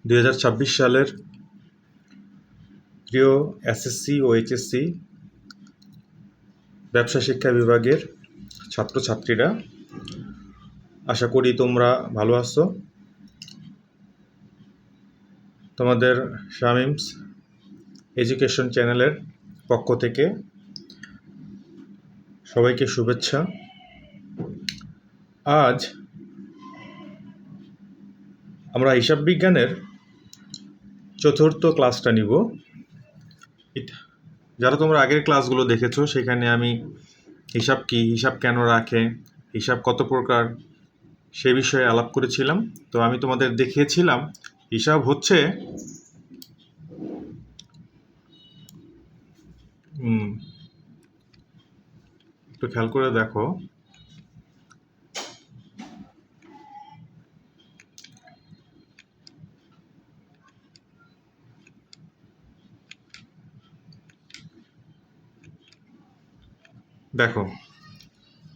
2026 সালের প্রিয় এসএসসি ও এইচএসসি ব্যবসা শিক্ষা বিভাগের ছাত্রছাত্রীরা, আশা করি তোমরা ভালো আছো। তোমাদের শামিমস এডুকেশন চ্যানেলের পক্ষ থেকে সবাইকে শুভেচ্ছা। আজ আমরা হিসাব বিজ্ঞানের চতুর্থ ক্লাসটা নিব। যারা তোমরা আগের ক্লাসগুলো দেখেছো, সেখানে আমি হিসাব কি, হিসাব কেন রাখে, হিসাব কত প্রকার, সে বিষয়ে আলাপ করেছিলাম। তো আমি তোমাদের দেখিয়েছিলাম হিসাব হচ্ছে একটু খেয়াল করে দেখো,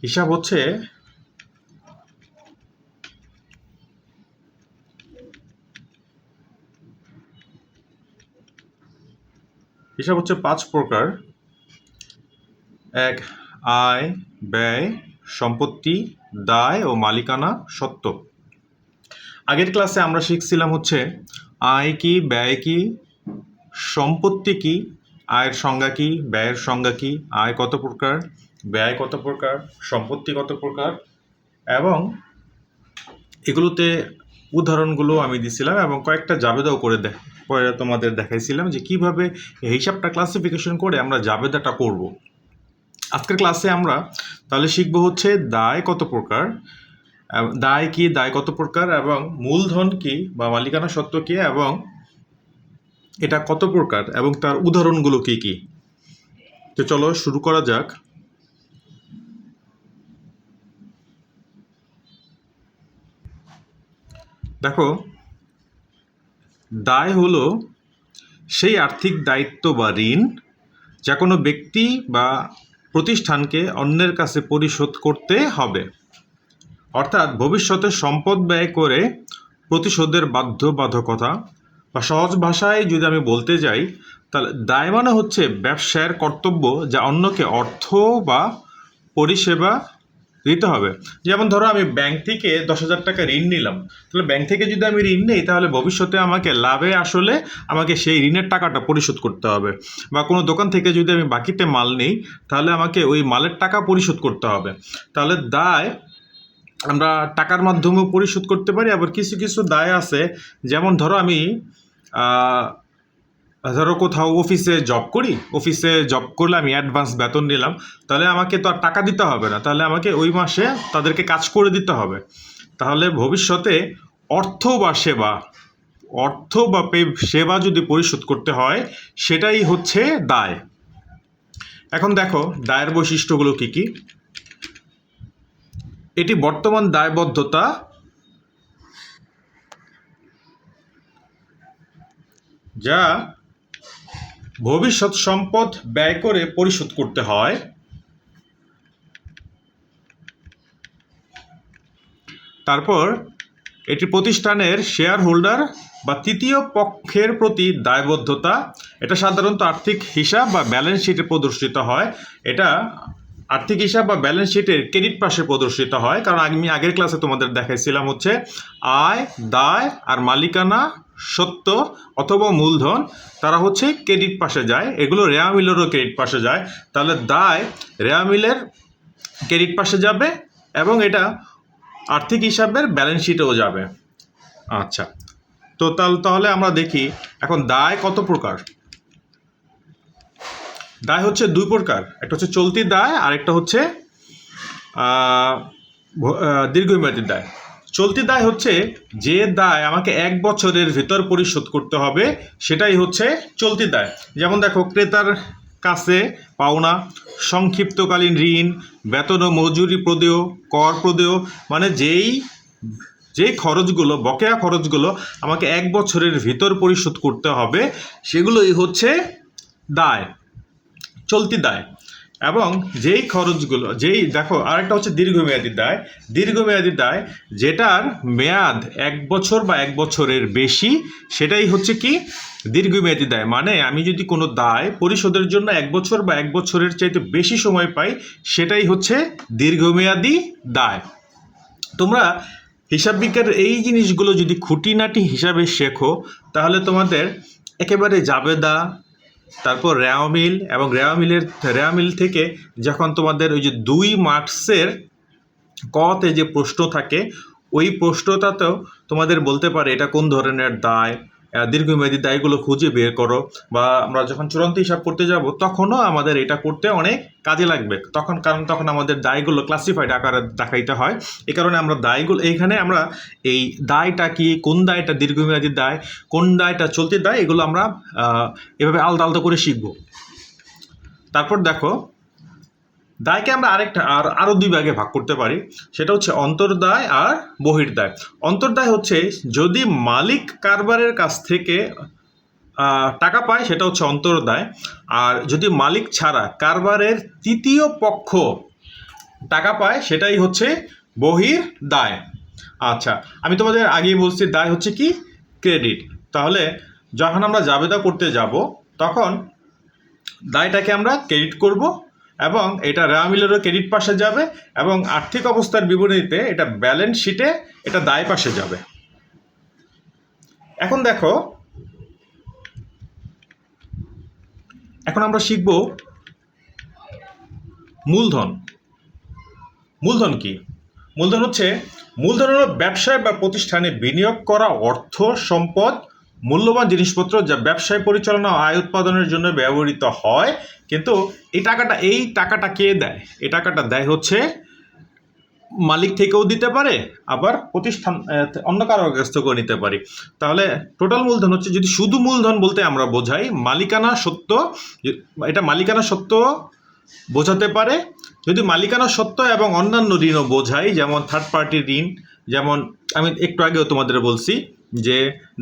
হিসাব হচ্ছে পাঁচ প্রকার। এক, আয়, ব্যয়, সম্পত্তি, দায় ও মালিকানা সত্ত্ব। আগের ক্লাসে আমরা শিখছিলাম হচ্ছে আয় কি, ব্যয় কি, সম্পত্তি কি, আয়ের সংজ্ঞা কি, ব্যয়ের সংজ্ঞা কি, আয় কত প্রকার, ব্যয় কত প্রকার, সম্পত্তি কত প্রকার, এবং এগুলোতে উদাহরণগুলো আমি দিছিলাম এবং কয়েকটা জাবেদাও করে পরে তোমাদের দেখাইছিলাম যে কিভাবে এই হিসাবটা ক্লাসিফিকেশন করে আমরা জাবেদাটা করব। আজকের ক্লাসে আমরা তাহলে শিখব হচ্ছে দায় কত প্রকার, দায় কি, দায় কত প্রকার, এবং মূলধন কি বা মালিকানা সত্ত্ব কি, এবং এটা কত প্রকার এবং তার উদাহরণগুলো কি কি। তো চলো শুরু করা যাক। দেখো, দায় হলো সেই আর্থিক দায়িত্ব বা ঋণ যা কোনো ব্যক্তি বা প্রতিষ্ঠানকে অন্যের কাছে পরিশোধ করতে হবে, অর্থাৎ ভবিষ্যতে সম্পদ ব্যয় করে প্রতিশোধের বাধ্যবাধকতা। বা সহজ ভাষায় যদি আমি বলতে যাই, তাহলে দায় মানে হচ্ছে ব্যবসায়ের কর্তব্য যা অন্যকে অর্থ বা পরিষেবা দিতে হবে। যেমন ধরো, আমি ব্যাংক থেকে 10,000 টাকা ঋণ নিলাম, তাহলে ব্যাংক থেকে যদি আমি ঋণ নিই, তাহলে ভবিষ্যতে আমাকে লাভে আসলে আমাকে সেই ঋণের টাকাটা পরিশোধ করতে হবে। বা কোনো দোকান থেকে যদি আমি বাকিতে মাল নিই, তাহলে আমাকে ওই মালের টাকা পরিশোধ করতে হবে। তাহলে দায় আমরা টাকার মাধ্যমেও পরিশোধ করতে পারি। আবার কিছু কিছু দায় আছে, যেমন ধরো আমি কোথাও অফিসে জব করি, অফিসে জব করলে আমি অ্যাডভান্স বেতন নিলাম, তাহলে আমাকে তো আর টাকা দিতে হবে না, তাহলে আমাকে ওই মাসে তাদেরকে কাজ করে দিতে হবে। তাহলে ভবিষ্যতে অর্থ বা সেবা যদি পরিশোধ করতে হয়, সেটাই হচ্ছে দায়। এখন দেখো দায়ের বৈশিষ্ট্যগুলো কি কি। এটি বর্তমান দায়বদ্ধতা যা ভবিষ্যৎ সম্পদ ব্যয় করে পরিশোধ করতে হয়। তারপর এটি প্রতিষ্ঠানের শেয়ার হোল্ডার বা তৃতীয় পক্ষের প্রতি দায়বদ্ধতা। এটা সাধারণত আর্থিক হিসাব বা ব্যালেন্স শিটে প্রদর্শিত হয়। এটা আর্থিক হিসাব বা ব্যালেন্স শিটের ক্রেডিট পাশে প্রদর্শিত হয়, কারণ আমি আগের ক্লাসে তোমাদের দেখাইছিলাম হচ্ছে আয়, দায় আর মালিকানা সত্ত্ব অথবা মূলধন, তারা হচ্ছে ক্রেডিট পাশে যায়। এগুলো রেওয়া মিলেরও ক্রেডিট পাশে যায়। তাহলে দায় রেওয়া মিলের ক্রেডিট পাশে যাবে এবং এটা আর্থিক হিসাবের ব্যালেন্স শিটেও যাবে। আচ্ছা, তো তাহলে আমরা দেখি এখন দায় কত প্রকার। দায় হচ্ছে দুই প্রকার, একটা হচ্ছে চলতি দায় আর একটা হচ্ছে দীর্ঘমেয়াদী দায়। চলতি দায় হচ্ছে যে দায় আমাকে 1 বছরের ভিতর পরিশোধ করতে হবে, সেটাই হচ্ছে চলতি দায়। যেমন দেখো, ক্রেতার কাছে পাওনা, সংক্ষিপ্তকালীন ঋণ, বেতন ও মজুরি প্রদেয়, কর প্রদেয়, মানে যেই খরচগুলো, বকেয়া খরচগুলো আমাকে 1 বছরের ভিতর পরিশোধ করতে হবে, সেগুলোই হচ্ছে দায়, চলতি দায়। এবং যেই খরচগুলো দেখো আরেকটা হচ্ছে দীর্ঘমেয়াদী দায়। দীর্ঘমেয়াদী দায় যেটার মেয়াদ 1 বছর বা 1 বছরের বেশি, সেটাই হচ্ছে কি দীর্ঘমেয়াদী দায়। মানে আমি যদি কোনো দায় পরিশোধের জন্য 1 বছর বা 1 বছরের চাইতে বেশি সময় পাই, সেটাই হচ্ছে দীর্ঘমেয়াদী দায়। তোমরা হিসাব বিজ্ঞানের এই জিনিসগুলো যদি খুঁটিনাটি হিসাবে শেখো, তাহলে তোমাদের একেবারে জাবেদা, তারপর রেওয়ামিল, এবং রেওয়ামিল থেকে যখন তোমাদের ওই যে 2 মার্কসের কতে যে প্রশ্ন থাকে, ওই প্রশ্নটাতেও তোমাদের বলতে পারে এটা কোন ধরনের দায়, দীর্ঘমেয়াদী দায়গুলো খুঁজে বের করো। বা আমরা যখন চূড়ান্ত হিসাব করতে যাব, তখনও আমাদের এটা করতে অনেক কাজে লাগবে। কারণ তখন আমাদের দায়গুলো ক্লাসিফাইড আকারে দেখাইতে হয়। এই কারণে আমরা দায়গুলো এইখানে আমরা এই দায়টা কি, কোন দায়টা দীর্ঘমেয়াদী দায়, কোন দায়টা চলতি দায়, এগুলো আমরা এভাবে আলাদা আলাদা করে শিখব। তারপর দেখো, দায়কে আমরা আরও 2 ভাগে ভাগ করতে পারি। সেটা হচ্ছে অন্তর্দায় আর বহির্দায়। অন্তর্দায় হচ্ছে যদি মালিক কারবারের কাছ থেকে টাকা পায়, সেটা হচ্ছে অন্তর্দায়। আর যদি মালিক ছাড়া কারবারের তৃতীয় পক্ষ টাকা পায়, সেটাই হচ্ছে বহির্দায়। আচ্ছা, আমি তোমাদের আগেই বলছি দায় হচ্ছে কি ক্রেডিট। তাহলে যখন আমরা জাবেদা করতে যাব, তখন দায়টাকে আমরা ক্রেডিট করব, এবং এটা রেওয়ামিলেরও ক্রেডিট পাশে যাবে, এবং আর্থিক অবস্থার বিবরণীতে এটা ব্যালেন্স শিটে এটা দায় পাশে যাবে। এখন দেখো, এখন আমরা শিখব মূলধন। মূলধন কি? মূলধন হলো ব্যবসায় বা প্রতিষ্ঠানে বিনিয়োগ করা অর্থ, সম্পদ, মূল্যবান জিনিসপত্র যা ব্যবসায় পরিচালনা ও আয় উৎপাদনের জন্য ব্যবহৃত হয়। কিন্তু এই টাকাটা কে দেয়? এই টাকাটা দেয় হচ্ছে মালিক থেকেও দিতে পারে, আবার প্রতিষ্ঠান অন্য কারো কাছ থেকেও নিতে পারি। তাহলে টোটাল মূলধন হচ্ছে, যদি শুধু মূলধন বলতে আমরা বোঝাই মালিকানা সত্ত্ব, এটা মালিকানা সত্ত্ব বোঝাতে পারে। যদি মালিকানা সত্ত্ব এবং অন্যান্য ঋণও বোঝাই, যেমন থার্ড পার্টি ঋণ, যেমন আমি একটু আগেও তোমাদের বলছি যে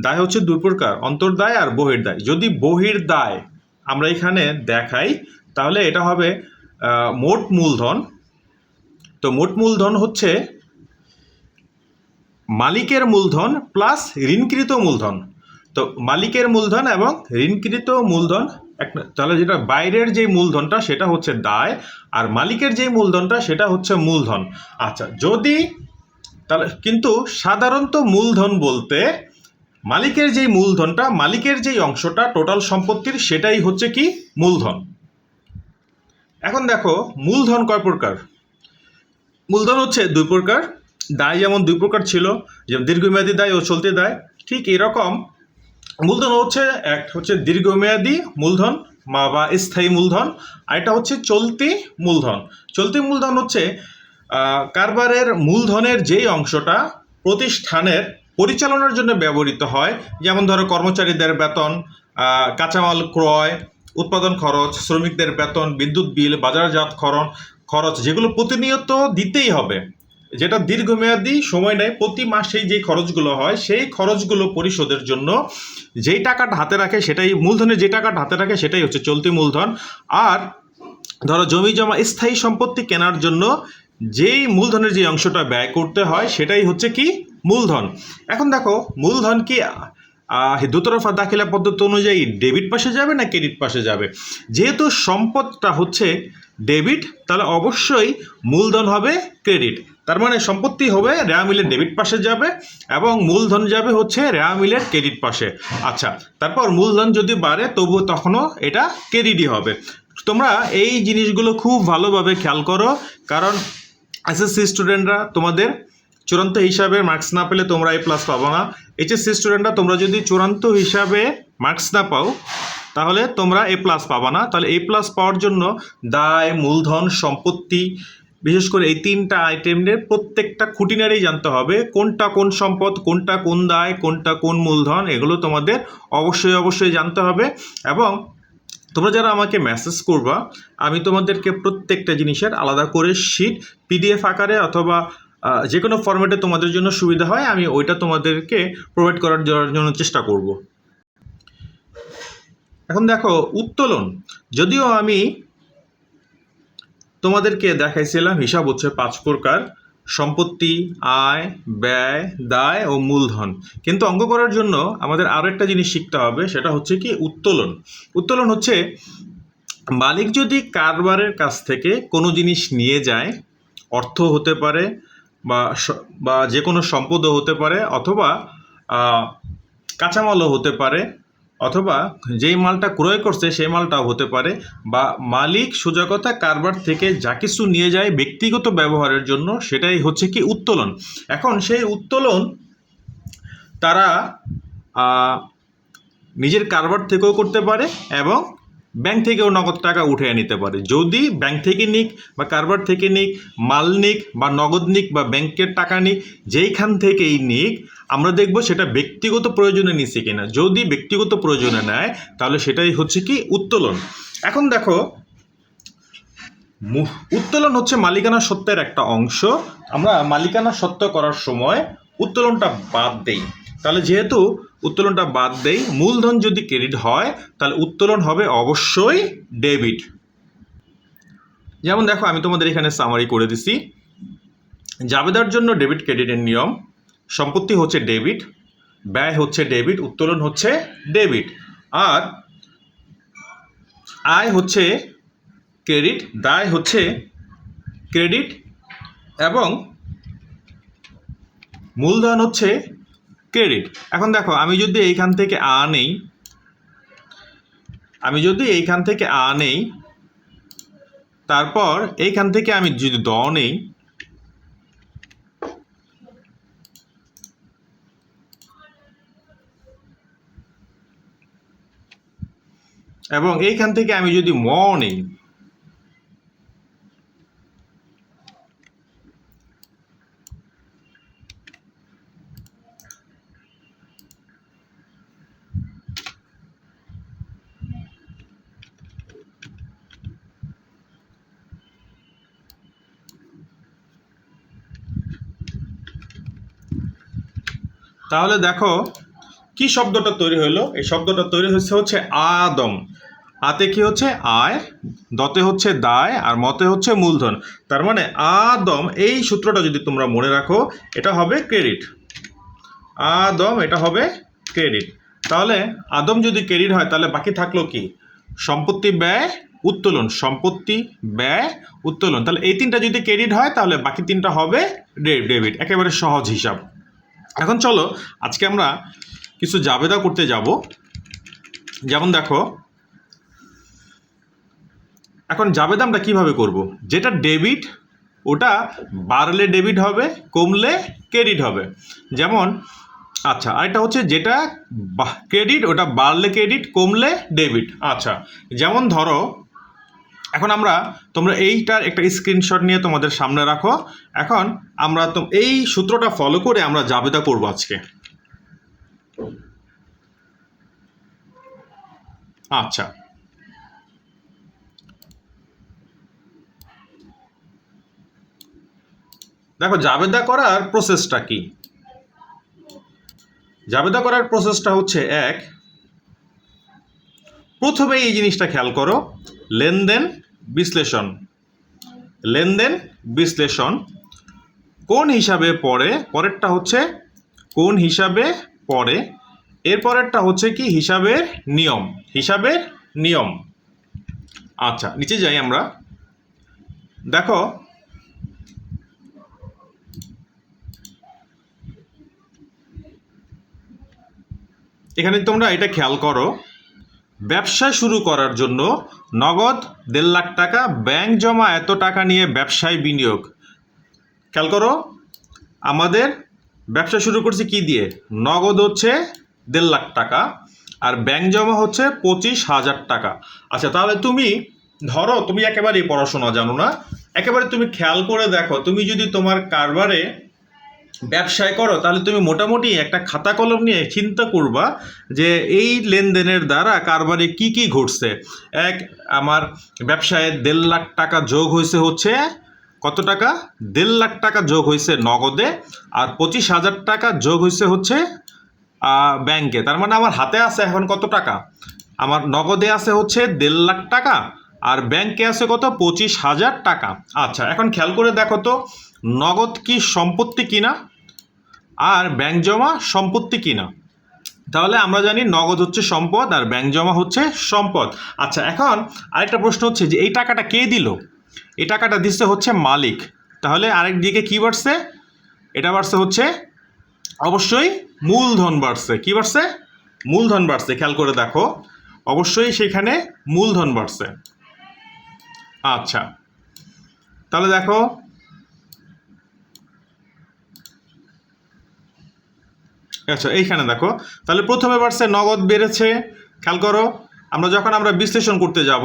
দায় হচ্ছে 2 প্রকার, অন্তর্দায় আর বহির্দায়। যদি বহির্দায় আমরা এখানে দেখাই, তাহলে এটা হবে মোট মূলধন। তো মোট মূলধন হচ্ছে মালিকের মূলধন প্লাস ঋণকৃত মূলধন। তো মালিকের মূলধন এবং ঋণকৃত মূলধন তাহলে যেটা বাইরের যে মূলধনটা সেটা হচ্ছে দায়, আর মালিকের যে মূলধনটা সেটা হচ্ছে মূলধন। আচ্ছা, তাহলে কিন্তু সাধারণত মূলধন বলতে মালিকের যেই মূলধনটা, মালিকের যেই অংশটা টোটাল সম্পত্তির, সেটাই হচ্ছে কি মূলধন। এখন দেখো মূলধন কয় প্রকার? মূলধন হচ্ছে 2 প্রকার। দায় যেমন 2 প্রকার ছিল, যেমন দীর্ঘমেয়াদী দায় ও চলতি দায়, ঠিক এরকম মূলধন একটা হচ্ছে দীর্ঘমেয়াদী মূলধন বা স্থায়ী মূলধন, আর এটা হচ্ছে চলতি মূলধন। চলতি মূলধন হচ্ছে কারবারের মূলধনের যেই অংশটা প্রতিষ্ঠানের পরিচালনার জন্য ব্যবহৃত হয়, যেমন ধরো কর্মচারীদের বেতন, কাঁচামাল ক্রয়, উৎপাদন খরচ, শ্রমিকদের বেতন, বিদ্যুৎ বিল, বাজারজাত খরচ, যেগুলো প্রতিনিয়ত দিতেই হবে, যেটা দীর্ঘমেয়াদী সময় নেয়, প্রতি মাসেই যে খরচগুলো হয়, সেই খরচগুলো পরিশোধের জন্য যেই টাকাটা হাতে রাখে, সেটাই মূলধনের যে টাকাটা হাতে রাখে সেটাই হচ্ছে চলতি মূলধন। আর ধরো জমি জমা স্থায়ী সম্পত্তি কেনার জন্য যেই মূলধনের যে অংশটা ব্যয় করতে হয়, সেটাই হচ্ছে কি মূলধন। এখন দেখো মূলধন কি দুতরফা দাখিলা পদ্ধতি অনুযায়ী ডেবিট পাশে যাবে না ক্রেডিট পাশে যাবে? যেহেতু সম্পদটা হচ্ছে ডেবিট, তাহলে অবশ্যই মূলধন হবে ক্রেডিট। তার মানে সম্পত্তি হবে রেওয়ামিলের ডেবিট পাশে যাবে, এবং মূলধন যাবে হচ্ছে রেওয়ামিলের ক্রেডিট পাশে। আচ্ছা, তারপর মূলধন যদি বাড়ে তবুও তখনও এটা ক্রেডিটই হবে। তোমরা এই জিনিসগুলো খুব ভালোভাবে খেয়াল করো, কারণ এসএসসি স্টুডেন্টরা তোমাদের চূড়ান্ত হিসাবে মার্কস না পেলে তোমরা A+ পাবো না। এইচএসসি স্টুডেন্টরা তোমরা যদি চূড়ান্ত হিসাবে মার্কস না পাও, তাহলে তোমরা A+ পাবা না। তাহলে A+ পাওয়ার জন্য দায়, মূলধন, সম্পত্তি, বিশেষ করে এই 3টা আইটেমের প্রত্যেকটা খুঁটিনাটি জানতে হবে। কোনটা কোন সম্পদ, কোনটা কোন দায়, কোনটা কোন মূলধন, এগুলো তোমাদের অবশ্যই জানতে হবে। এবং তোমরা যারা আমাকে মেসেজ করবা, আমি তোমাদেরকে প্রত্যেকটা জিনিসের আলাদা করে শিট PDF আকারে অথবা যে কোনো ফরম্যাটে তোমাদের জন্য সুবিধা হয়, আমি ওইটা তোমাদেরকে প্রোভাইড করার জন্য চেষ্টা করব। এখন দেখো উত্তোলন, যদিও আমি তোমাদেরকে দেখাইছিলাম হিসাব হচ্ছে 5 প্রকার: সম্পত্তি, আয়, ব্যয়, দায় ও মূলধন। কিন্তু অঙ্ক করার জন্য আমাদের আরও একটা জিনিস শিখতে হবে, সেটা হচ্ছে কি উত্তোলন। উত্তোলন হচ্ছে মালিক যদি কারবারের কাছ থেকে কোনো জিনিস নিয়ে যায়, অর্থ হতে পারে বা যে কোনো সম্পদও হতে পারে, অথবা কাঁচামালও হতে পারে, অথবা যেই মালটা ক্রয় করছে সেই মালটাও হতে পারে, বা মালিক সোজা কথা কারবার থেকে যা কিছু নিয়ে যায় ব্যক্তিগত ব্যবহারের জন্য, সেটাই হচ্ছে কি উত্তোলন। এখন সেই উত্তোলন তারা নিজের কারবার থেকেও করতে পারে এবং ব্যাংক থেকেও নগদ টাকা উঠে নিতে পারে। যদি ব্যাংক থেকে নিক বা কারবার থেকে নিক, মাল নিক বা নগদ নিক বা ব্যাংকের টাকা নিক, যেইখান থেকেই নিক, আমরা দেখব সেটা ব্যক্তিগত প্রয়োজনে নিচ্ছে কিনা। যদি ব্যক্তিগত প্রয়োজনে নেয় তাহলে সেটাই হচ্ছে কি উত্তোলন। এখন দেখো, উত্তোলন হচ্ছে মালিকানা সত্ত্বের একটা অংশ। আমরা মালিকানা সত্ত্ব করার সময় উত্তোলনটা বাদ দেই। তাহলে যেহেতু উত্তোলনটা বাদ দেই, মূলধন যদি ক্রেডিট হয় তাহলে উত্তোলন হবে অবশ্যই ডেবিট। যেমন দেখো, আমি তোমাদের এখানে সামারি করে দিছি। জাবেদার জন্য ডেবিট ক্রেডিটের নিয়ম: সম্পত্তি হচ্ছে ডেবিট, ব্যয় হচ্ছে ডেবিট, উত্তোলন হচ্ছে ডেবিট, আর আয় হচ্ছে ক্রেডিট, দায় হচ্ছে ক্রেডিট, এবং মূলধন হচ্ছে ক্রেডিট। এখন দেখো, আমি যদি এইখান থেকে নেই, তারপর এইখান থেকে আমি যদি দ নেই, এবং এইখান থেকে আমি যদি ম নেই, তাহলে দেখো কি শব্দটা তৈরি হলো। এই শব্দটা তৈরি হচ্ছে আদম। আতে কি হচ্ছে? আয়, দতে হচ্ছে দায়, আর মতে হচ্ছে মূলধন। তার মানে আদম, এই সূত্রটা যদি তোমরা মনে রাখো, এটা হবে ক্রেডিট। আদম, এটা হবে ক্রেডিট। তাহলে আদম যদি ক্রেডিট হয় তাহলে বাকি থাকলো কি? সম্পত্তি, ব্যয়, উত্তোলন। সম্পত্তি, ব্যয়, উত্তোলন। তাহলে এই তিনটা যদি ক্রেডিট হয় তাহলে বাকি তিনটা হবে ডেবিট। একেবারে সহজ হিসাব। এখন চলো আজকে আমরা কিছু জাবেদা করতে যাব। যেমন দেখো, এখন জাবেদা আমরা কিভাবে করব? যেটা ডেবিট ওটা বাড়লে ডেবিট হবে, কমলে ক্রেডিট হবে। যেমন, আচ্ছা, আরেকটা হচ্ছে যেটা ক্রেডিট ওটা বাড়লে ক্রেডিট, কমলে ডেবিট। আচ্ছা, যেমন ধরো, এখন তোমরা এইটার একটা স্ক্রিনশট নিয়ে তোমাদের সামনে রাখো। এখন আমরা এই সূত্রটা ফলো করে আমরা জাবেদা করব আজকে। আচ্ছা, দেখো জাবেদা করার প্রসেসটা কি। জাবেদা করার প্রসেসটা হচ্ছে প্রথমে এই জিনিসটা খেয়াল করো, লেনদেন বিশ্লেষণ। লেনদেন বিশ্লেষণ কোন হিসাবে পড়ে? পরেরটা হচ্ছে কোন হিসাবে পড়ে, এর পরেরটা হচ্ছে কি? হিসাবের নিয়ম। হিসাবের নিয়ম। আচ্ছা, নিচে যাই আমরা। দেখো, এখানে তোমরা এটা খেয়াল করো, ব্যবসা শুরু করার জন্য নগদ 1.5 লাখ টাকা, ব্যাংক জমা এত টাকা নিয়ে ব্যবসায় বিনিয়োগ। খেয়াল করো, আমাদের ব্যবসা শুরু করছি কি দিয়ে? নগদ হচ্ছে 1.5 লাখ টাকা, আর ব্যাংক জমা হচ্ছে 25,000 টাকা। আচ্ছা, তাহলে তুমি ধরো তুমি একেবারেই পড়াশোনা জানো না, একেবারে তুমি খেয়াল করে দেখো, তুমি যদি তোমার কারবারে ব্যবসায় করো তাহলে তুমি মোটামুটি একটা খাতা কলম নিয়ে চিন্তা করবা যে এই লেনদেনের দ্বারা কারবারে কি কি ঘটছে। আমার ব্যবসায় 1.5 লাখ টাকা যোগ হচ্ছে কত টাকা? 1.5 লাখ টাকা যোগ হয়েছে নগদে, আর 25,000 টাকা যোগ হচ্ছে ব্যাংকে। তার মানে আমার হাতে আছে এখন কত টাকা? আমার নগদে আছে হচ্ছে 1.5 লাখ টাকা, আর ব্যাংকে আছে কত 25,000 টাকা। আচ্ছা, এখন খেয়াল করে দেখো তো নগদ কি সম্পত্তি কিনা আর ব্যাংক জমা সম্পত্তি কিনা। তাহলে আমরা জানি নগদ হচ্ছে সম্পদ আর ব্যাংক জমা হচ্ছে সম্পদ। আচ্ছা, এখন আরেকটা প্রশ্ন হচ্ছে যে এই টাকাটা কে দিল? এই টাকাটা দিচ্ছে হচ্ছে মালিক। তাহলে আরেক দিকে কি বাড়ছে? এটা বাড়ছে হচ্ছে অবশ্যই মূলধন বাড়ছে। কি বাড়ছে? মূলধন বাড়ছে। খেয়াল করে দেখো অবশ্যই সেখানে মূলধন বাড়ছে। আচ্ছা, তাহলে দেখো আচ্ছা এইখানে দেখো তাহলে প্রথমে বাড়ছে নগদ বেড়েছে। খেয়াল করো যখন আমরা বিশ্লেষণ করতে যাব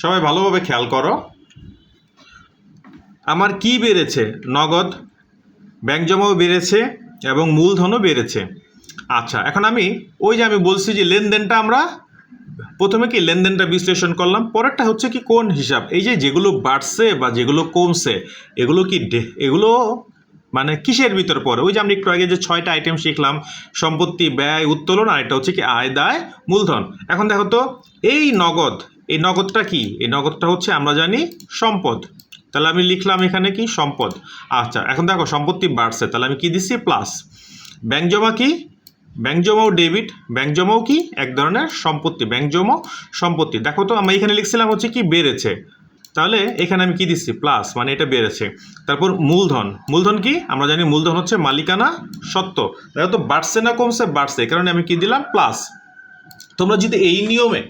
সবাই ভালোভাবে খেয়াল করো, আমার কি বেড়েছে? নগদ, ব্যাংক জমাও বেড়েছে এবং মূলধনও বেড়েছে। আচ্ছা, এখন আমি বলছি যে লেনদেনটা আমরা প্রথমে কি লেনদেনটা বিশ্লেষণ করলাম, পরেরটা হচ্ছে কি কোন হিসাব। এই যে যেগুলো বাড়ছে বা যেগুলো কমছে এগুলো কি এগুলো মানে কিসের ভিতর পড়ে? ওই যে আমরা একটু আগে যে 6টা আইটেম শিখলাম, সম্পত্তি, ব্যয়, উত্তোলন, আর এটা হচ্ছে কি আয়, দায়, মূলধন। এখন দেখো তো এই নগদটা কি? এই নগদটা হচ্ছে আমরা জানি সম্পদ। তাহলে আমি লিখলাম এখানে কি সম্পদ। আচ্ছা, এখন দেখো সম্পত্তি বাড়ছে, তাহলে আমি কি দিচ্ছি প্লাস। ব্যাংক জমা কি? ব্যাংক জমাও ডেবিট, ব্যাংক জমাও কি এক ধরনের সম্পত্তি, ব্যাংক জমা সম্পত্তি। দেখো তো আমরা এখানে লিখছিলাম হচ্ছে কি বেড়েছে, তাহলে এখানে আমি কি দিচ্ছি প্লাস, মানে এটা বেড়েছে। তারপর মূলধন কি? আমরা জানি মূলধন হচ্ছে মালিকানা সত্ত্ব। দেখো তো বাড়ছে না কমছে? বাড়ছে, এই কারণে আমি কি দিলাম প্লাস। তোমরা যদি এই নিয়মে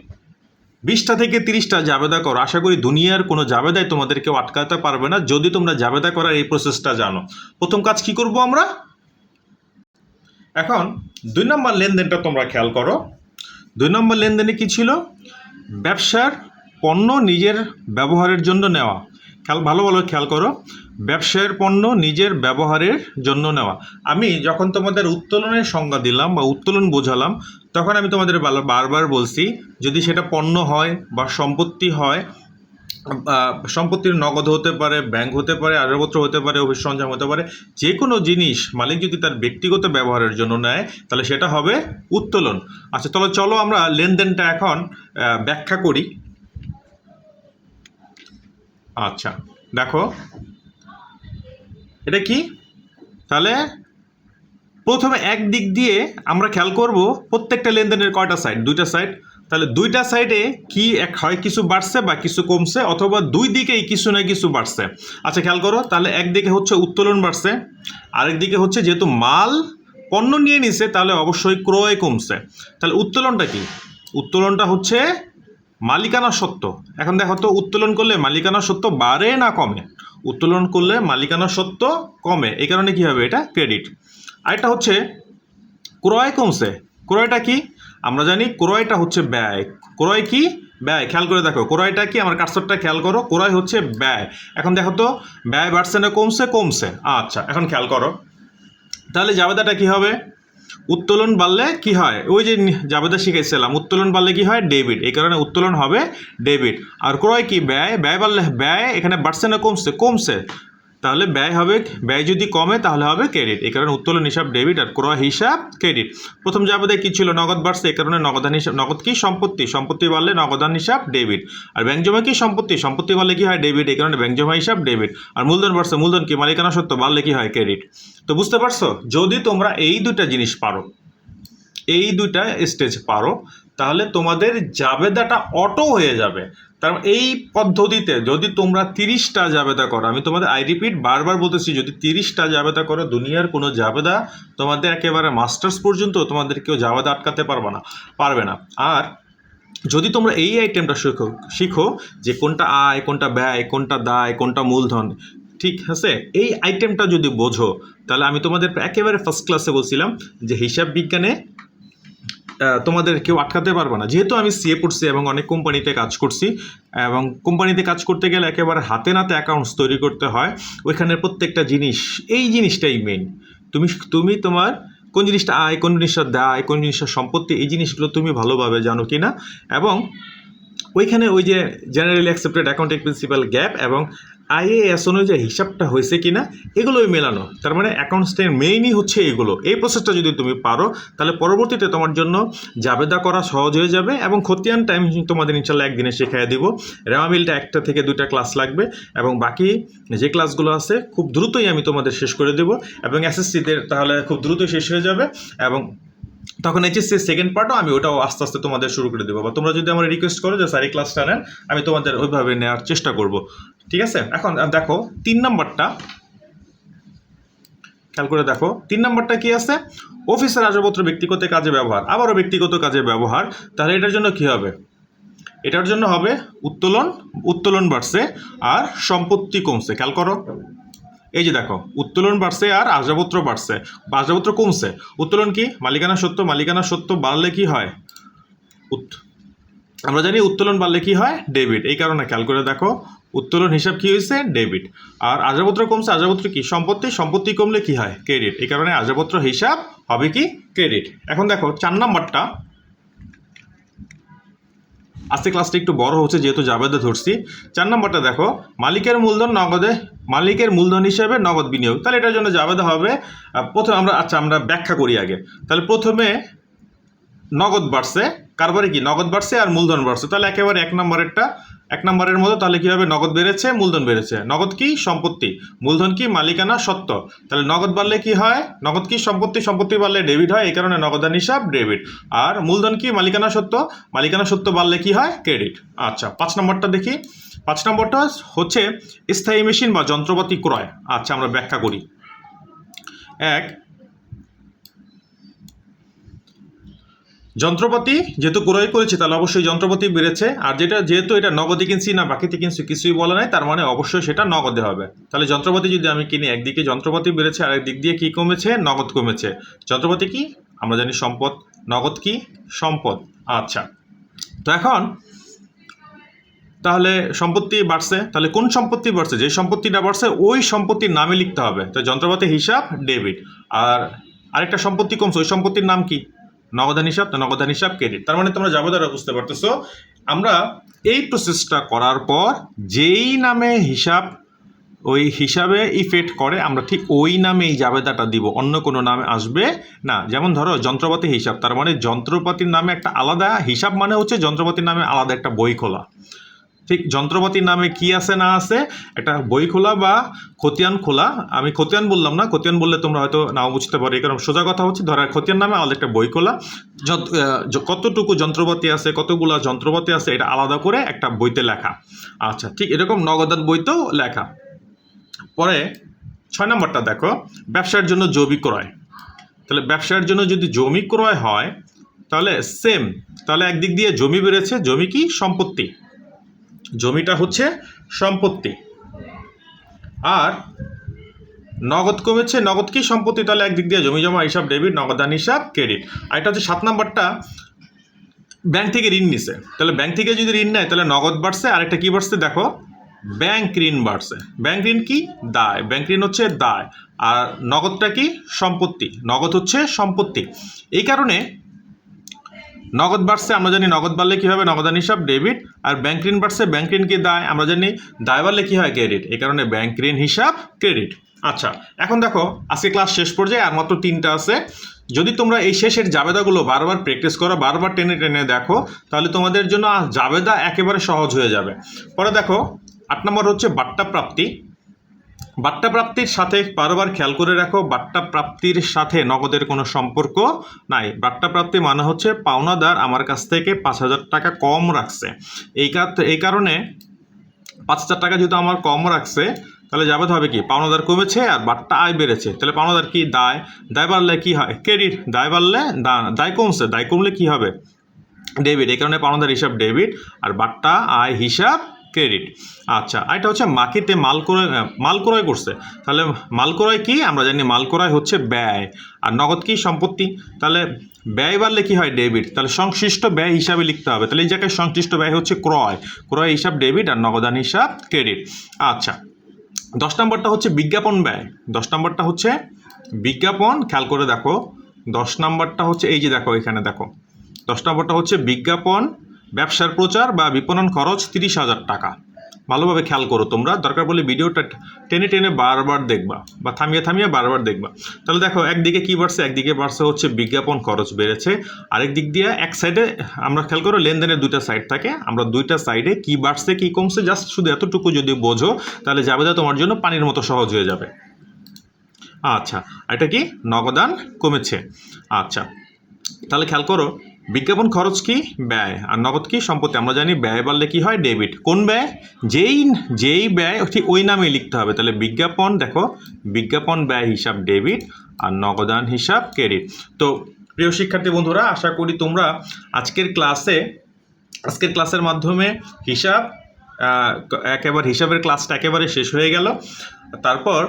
20টা থেকে 30টা জাবেদা করো, আশা করি দুনিয়ার কোনো জাবেদায় তোমাদের কেউ আটকাতে পারবে না, যদি তোমরা জাবেদা করার এই প্রসেসটা জানো। প্রথম কাজ কি করব আমরা? এখন 2 নম্বর লেনদেনটা তোমরা খেয়াল করো। 2 নম্বর লেনদেনে কি ছিল? ব্যবসার পণ্য নিজের ব্যবহারের জন্য নেওয়া। ভালো খেয়াল করো, ব্যবসায়ের পণ্য নিজের ব্যবহারের জন্য নেওয়া। আমি যখন তোমাদের উত্তোলনের সংজ্ঞা দিলাম বা উত্তোলন বোঝালাম, তখন আমি তোমাদের বারবার বলছি যদি সেটা পণ্য হয় বা সম্পত্তি হয়, সম্পত্তির নগদ হতে পারে, ব্যাংক হতে পারে, আসবাবপত্র হতে পারে, অফিস সরঞ্জাম হতে পারে, যে কোনো জিনিস মালিক যদি তার ব্যক্তিগত ব্যবহারের জন্য নেয় তাহলে সেটা হবে উত্তোলন। আচ্ছা, তাহলে চলো আমরা লেনদেনটা এখন ব্যাখ্যা করি। আচ্ছা, দেখো এটা কি? তাহলে প্রথমে এক দিক দিয়ে আমরা খেয়াল করব প্রত্যেকটা লেনদেনের কয়টা সাইড? 2টা সাইড। তাহলে 2টা সাইডে কি হয় কিছু বাড়ছে বা কিছু কমছে, অথবা দুই দিকেই কিছু না কিছু বাড়ছে। আচ্ছা, খেয়াল করো তাহলে একদিকে হচ্ছে উত্তোলন বাড়ছে, আরেক দিকে হচ্ছে যেহেতু মাল পণ্য নিয়ে নিছে তাহলে অবশ্যই ক্রয় কমছে। তাহলে উত্তোলনটা কি? উত্তোলনটা হচ্ছে মালিকানা সত্ত্ব। এখন দেখো তো উত্তোলন করলে মালিকানা সত্ত্ব বাড়ে না কমে? উত্তোলন করলে মালিকানা সত্ত্ব কমে, এই কারণে কি হবে? এটা ক্রেডিট। আরেকটা হচ্ছে ক্রয় কমছে। ক্রয়টা কি? আমরা জানি ক্রয়টা হচ্ছে ব্যয়। ক্রয় কি? ব্যয়। খেয়াল করে দেখো ক্রয়টা কি? আমার কার্সরটা খেয়াল করো, ক্রয় হচ্ছে ব্যয়। এখন দেখো তো ব্যয় বাড়ছে না কমছে? কমছে। আচ্ছা, এখন খেয়াল করো তাহলে জাবেদাটা কি হবে? উত্তোলন বাড়লে কি হয়? ওই যে জাবেদা শিখেছিলাম, উত্তোলন বাড়লে কি হয়? ডেবিট, এই কারণে উত্তোলন হবে ডেবিট। আর ক্রয় কি? ব্যয়। ব্যয় বাড়লে ব্যয় এখানে বাড়ছে না কমছে? কমছে, তাহলে ব্যয় হবে, ব্যয় যদি কমে তাহলে হবে ক্রেডিট, এই কারণে উত্তোলন হিসাব ডেবিট আর ক্রয় হিসাব ক্রেডিট। প্রথম জাবেদায় কি ছিল? নগদ বাড়ছে, এই কারণে নগদান হিসাব। নগদ কি? সম্পত্তি। সম্পত্তি বাড়লে নগদান হিসাব ডেবিট। আর ব্যাংক জমা কি? সম্পত্তি। সম্পত্তি বাড়লে কি হয়? ডেবিট, এই কারণে ব্যাংক জমা হিসাব ডেবিট। আর মূলধন বাড়ছে, মূলধন কি? মালিকানা সত্ত্ব, বাড়লে কি হয়? ক্রেডিট। তো বুঝতে পারছো, যদি তোমরা এই দুটা জিনিস পারো, এই দুইটা স্টেজ পারো, তাহলে তোমাদের জাবেদাটা অটো হয়ে যাবে। তার এই পদ্ধতিতে যদি তোমরা 30টা জাবেদা করো, আমি তোমাদের রিপিট বারবার বলতেছি, যদি 30টা জাবেদা করো দুনিয়ার কোনো জাবেদা তোমাদের একেবারে মাস্টার্স পর্যন্ত তোমাদের কেউ জাবেদা আটকাতে পারবে না। আর যদি তোমরা এই আইটেমটা শিখো যে কোনটা আয়, কোনটা ব্যয়, কোনটা দায়, কোনটা মূলধন, ঠিক আছে, এই আইটেমটা যদি বোঝো তাহলে আমি তোমাদের একেবারে ফার্স্ট ক্লাসে বলছিলাম যে হিসাব বিজ্ঞানে তোমাদের কেউ আটকাতে পারবে না। যেহেতু আমি সিএ পড়ছি এবং অনেক কোম্পানিতে কাজ করছি, এবং কোম্পানিতে কাজ করতে গেলে একেবারে হাতে নাতে অ্যাকাউন্টস তৈরি করতে হয়, ওইখানের প্রত্যেকটা জিনিস, এই জিনিসটাই মেইন। তুমি তোমার কোন জিনিসটা আয়, কোন জিনিসটা দায়, কোন জিনিসটা সম্পত্তি, এই জিনিসগুলো তুমি ভালোভাবে জানো কি না, এবং ওইখানে ওই যে generally accepted accounting principal gap এবং আইএএস অনুযায়ী হিসাবটা হয়েছে কিনা এগুলোই মেলানো। তার মানে অ্যাকাউন্টসের মেইনই হচ্ছে এগুলো। এই প্রসেসটা যদি তুমি পারো তাহলে পরবর্তীতে তোমার জন্য জাবেদা করা সহজ হয়ে যাবে এবং খতিয়ান টাইম তোমাদের ইনশাল্লাহ একদিনে শেখাই দিব। রেওয়ামিলটা 1টা থেকে 2টা ক্লাস লাগবে এবং বাকি যে ক্লাসগুলো আছে খুব দ্রুতই আমি তোমাদের শেষ করে দেবো এবং এসএসসিদের তাহলে খুব দ্রুতই শেষ হয়ে যাবে এবং তখন এইচএসসি সেকেন্ড পার্টও আমি ওটাও আস্তে আস্তে তোমাদের শুরু করে দেবো। বা তোমরা যদি আমার রিকোয়েস্ট করো যে স্যার এই ক্লাসটা নেন, আমি তোমাদের ওইভাবে নেওয়ার চেষ্টা করব। ঠিক আছে, এখন দেখো 3 নম্বরটা খেয়াল করে দেখো। 3 নম্বরটা কি আছে? অফিসের আসবাবপত্র ব্যক্তিগত কাজে ব্যবহার, আবারও ব্যক্তিগত কাজে ব্যবহার। তাহলে এটার জন্য কি হবে? এটার জন্য হবে উত্তোলন বাড়ছে আর সম্পত্তি কমছে। খেয়াল করো, এই যে দেখো উত্তোলন বাড়ছে আর আসবাবপত্র বাড়ছে, আসবাবপত্র কমছে। উত্তোলন কি? মালিকানা সত্ত্ব বাড়লে কি হয়? আমরা জানি উত্তোলন বাড়লে কি হয়? ডেবিট। এই কারণে খেয়াল করে দেখো উত্তোলন হিসাব কি হয়েছে? ডেবিট। আর আসবাবপত্র কমছে, আসবাবপত্র কি? সম্পত্তি কমলে কি হয়? ক্রেডিট। এই কারণে আসবাবপত্র হিসাব হবে কি? ক্রেডিট। এখন দেখো 4 নম্বরটা, আজকে ক্লাসটা একটু বড় হচ্ছে যেহেতু জাবেদা ধরছি। 4 নম্বরটা দেখো, মালিকের মূলধন হিসেবে নগদ বিনিয়োগ। তাহলে এটার জন্য জাবেদা হবে প্রথমে আমরা ব্যাখ্যা করি আগে। তাহলে প্রথমে নগদ বাড়ছে, কারবারে কি? নগদ বাড়ছে আর মূলধন বাড়ছে। তাহলে একেবারে 1 নম্বরের মতো তাহলে কি হবে? নগদ বেড়েছে, মূলধন বেড়েছে। নগদ কি? সম্পত্তি। মূলধন কি? মালিকানা সত্ত্ব। তাহলে নগদ বাড়লে কি হয়? নগদ কি? সম্পত্তি বাড়লে ডেবিট হয়, এই কারণে নগদান হিসাব ডেবিট। আর মূলধন কি? মালিকানা সত্ত্ব বাড়লে কি হয়? ক্রেডিট। আচ্ছা, 5 নম্বরটা দেখি। 5 নম্বরটা হচ্ছে স্থায়ী মেশিন বা যন্ত্রপাতি ক্রয়। আচ্ছা, আমরা ব্যাখ্যা করি। যন্ত্রপাতি যেহেতু ক্রয় করেছি তাহলে অবশ্যই যন্ত্রপাতি বেড়েছে, আর যেহেতু এটা নগদে কিনছি না বাকিতে কিনছি কিছুই বলা নাই, তার মানে অবশ্যই সেটা নগদে হবে। তাহলে যন্ত্রপাতি যদি আমি কিনি, একদিকে যন্ত্রপাতি বেড়েছে আর একদিক দিয়ে কি কমেছে? নগদ কমেছে। যন্ত্রপাতি কি? আমরা জানি সম্পদ। নগদ কি? সম্পদ। আচ্ছা, তো এখন তাহলে সম্পত্তি বাড়ছে, তাহলে কোন সম্পত্তি বাড়ছে? যে সম্পত্তিটা বাড়ছে ওই সম্পত্তির নামে লিখতে হবে। তো যন্ত্রপাতি হিসাব ডেবিট। আর আরেকটা সম্পত্তি কমছে, ওই সম্পত্তির নাম কি? নগদান হিসাব। তো নগদান হিসাব ক্রেডিট। তার মানে তোমরা জাবেদাটা বুঝতে পারতেছো। আমরা এই প্রসেসটা করার পর যেই নামে হিসাব ওই হিসাবে ইফেক্ট করে আমরা ঠিক ওই নামে এই জাবেদাটা দিব, অন্য কোনো নামে আসবে না। যেমন ধরো যন্ত্রপাতি হিসাব, তার মানে যন্ত্রপাতির নামে একটা আলাদা হিসাব, মানে হচ্ছে যন্ত্রপাতির নামে আলাদা একটা বই খোলা। ঠিক যন্ত্রপাতির নামে কি আছে না আছে একটা বই খোলা বা খতিয়ান খোলা। আমি খতিয়ান বললাম না, খতিয়ান বললে তোমরা হয়তো নাও বুঝতে পারো, এই কারণ সোজা কথা হচ্ছে ধরো খতিয়ান নামে আলাদা একটা বই খোলা, কতটুকু যন্ত্রপাতি আছে, কতগুলো যন্ত্রপাতি আছে এটা আলাদা করে একটা বইতে লেখা। আচ্ছা, ঠিক এরকম নগদান বইতেও লেখা। পরে 6 নম্বরটা দেখো, ব্যবসার জন্য জমি ক্রয়। তাহলে ব্যবসার জন্য যদি জমি ক্রয় হয় তাহলে সেম, তাহলে একদিক দিয়ে জমি বেড়েছে, জমি কি? সম্পত্তি। জমিটা হচ্ছে সম্পত্তি। আর নগদ কমেছে, নগদ কি? সম্পত্তি। তাহলে একদিক দিয়ে জমি জমা হিসাব ডেবিট, নগদান হিসাব ক্রেডিট। আর এটা হচ্ছে 7 নম্বরটা, ব্যাংক থেকে ঋণ নিছে। তাহলে ব্যাংক থেকে যদি ঋণ নেয় তাহলে নগদ বাড়ছে, আর একটা কি বাড়ছে? দেখো ব্যাংক ঋণ বাড়ছে। ব্যাংক ঋণ কি? দায়। ব্যাংক ঋণ হচ্ছে দায়। আর নগদটা কি? সম্পত্তি। নগদ হচ্ছে সম্পত্তি। এই কারণে নগদ বাড়ছে, আমরা জানি নগদ বাড়লে কি হবে? নগদান হিসাব ডেবিট। আর ব্যাংক ঋণ বাড়ছে, ব্যাংক ঋণ কি? দায়। আমরা জানি দায় বাড়লে কি হয়? ক্রেডিট। এই কারণে ব্যাংক ঋণ হিসাব ক্রেডিট। আচ্ছা, এখন দেখো আজকে ক্লাস শেষ পর্যায়ে আর মাত্র 3টা আছে। যদি তোমরা এই শেষের জাবেদাগুলো বারবার প্র্যাকটিস করো, বারবার টেনে টেনে দেখো, তাহলে তোমাদের জন্য জাবেদা একেবারে সহজ হয়ে যাবে। পরে দেখো 8 নম্বর হচ্ছে বাট্টা প্রাপ্তি। বাট্টা প্রাপ্তির সাথে বারবার খেয়াল করে রাখো, বাট্টা প্রাপ্তির সাথে নগদের কোনো সম্পর্ক নাই। বাট্টা প্রাপ্তি মানে হচ্ছে পাওনাদার আমার কাছ থেকে 5,000 টাকা কম রাখছে, এই কারণে 5,000 টাকা যেহেতু আমার কম রাখছে তাহলে জাবেদ হবে কি? পাওনাদার কমেছে আর বাট্টা আয় বেড়েছে। তাহলে পাওনাদার কি? দায়। দায় বাড়লে কি হয়? ক্রেডিট। দায় বাড়লে দায় কমছে, দায় কমলে কি হবে? ডেবিট। এই কারণে পাওনাদার হিসাব ডেবিট আর বাট্টা আয় হিসাব ক্রেডিট। আচ্ছা, এটা হচ্ছে মাকিতে মাল ক্রয় করছে। তাহলে মাল ক্রয় কি? আমরা জানি মাল ক্রয় হচ্ছে ব্যয়, আর নগদ কি? সম্পত্তি। তাহলে ব্যয় বাড়লে কি হয়? ডেবিট। তাহলে সংশ্লিষ্ট ব্যয় হিসাবে লিখতে হবে। তাহলে এই জায়গায় সংশ্লিষ্ট ব্যয় হচ্ছে ক্রয় হিসাব ডেবিট আর নগদান হিসাব ক্রেডিট। আচ্ছা, 10 নম্বরটা হচ্ছে বিজ্ঞাপন ব্যয়। 10 নম্বরটা হচ্ছে বিজ্ঞাপন। খেয়াল করে দেখো 10 নম্বরটা হচ্ছে এই যে দেখো এখানে দেখো 10 নম্বরটা হচ্ছে বিজ্ঞাপন ব্যবসার প্রচার বা বিপণন খরচ 30,000 টাকা। ভালোভাবে খেয়াল করো তোমরা, দরকার পড়লে ভিডিওটা টেনে টেনে বারবার দেখবা বা থামিয়ে থামিয়ে বারবার দেখবা। তাহলে দেখো একদিকে কী বাড়ছে, একদিকে বাড়ছে হচ্ছে বিজ্ঞাপন খরচ বেড়েছে, আরেক দিক দিয়ে এক সাইডে আমরা খেয়াল করো লেনদেনের দুইটা সাইড থাকে, আমরা দুইটা সাইডে কী বাড়ছে কী কমছে জাস্ট শুধু এতটুকু যদি বোঝো তাহলে জাবেদা তোমার জন্য পানির মতো সহজ হয়ে যাবে। আচ্ছা, এটা কি নগদান কমেছে। আচ্ছা, তাহলে খেয়াল করো বিজ্ঞাপন খরচ কি ব্যয় আর নগদ কি সম্পত্তি। আমরা জানি ব্যয় বাড়লে কি হয় ডেবিট। কোন ব্যয়? যেই ব্যয় ঠিক ওই নামেই লিখতে হবে। তাহলে বিজ্ঞাপন দেখো বিজ্ঞাপন ব্যয় হিসাব ডেবিট আর নগদান হিসাব ক্রেডিট। তো প্রিয় শিক্ষার্থী বন্ধুরা, আশা করি তোমরা আজকের ক্লাসের মাধ্যমে হিসাবের ক্লাসটা একেবারে শেষ হয়ে গেল। তারপর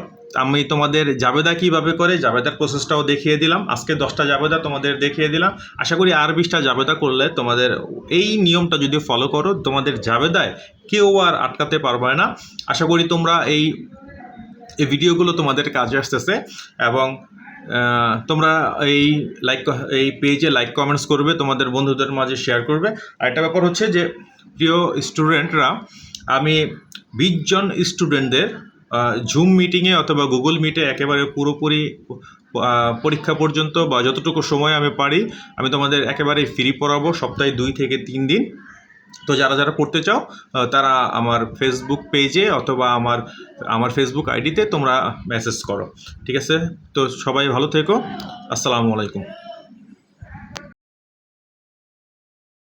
আমি তোমাদের জাবেদা কীভাবে করে জাবেদার প্রসেসটাও দেখিয়ে দিলাম। আজকে 10টা জাবেদা তোমাদের দেখিয়ে দিলাম। আশা করি আর 20টা জাবেদা করলে তোমাদের এই নিয়মটা যদি ফলো করো তোমাদের জাবেদায় কেউ আর আটকাতে পারবে না। আশা করি তোমরা এই ভিডিওগুলো তোমাদের কাজে আসতেছে এবং তোমরা এই পেজে লাইক কমেন্টস করবে, তোমাদের বন্ধুদের মাঝে শেয়ার করবে। আর একটা ব্যাপার হচ্ছে যে প্রিয় স্টুডেন্টরা, আমি 20 জন স্টুডেন্টদের জুম মিটিংয়ে অথবা গুগল মিটে একেবারে পুরোপুরি পরীক্ষা পর্যন্ত বা যতটুকু সময় আমি পারি আমি তোমাদের একেবারে ফ্রি পড়াবো, সপ্তাহে 2 থেকে 3 দিন। তো যারা পড়তে চাও তারা আমার ফেসবুক পেজে অথবা আমার ফেসবুক আইডিতে তোমরা মেসেজ করো। ঠিক আছে? তো সবাই ভালো থেকো। আসসালামু আলাইকুম।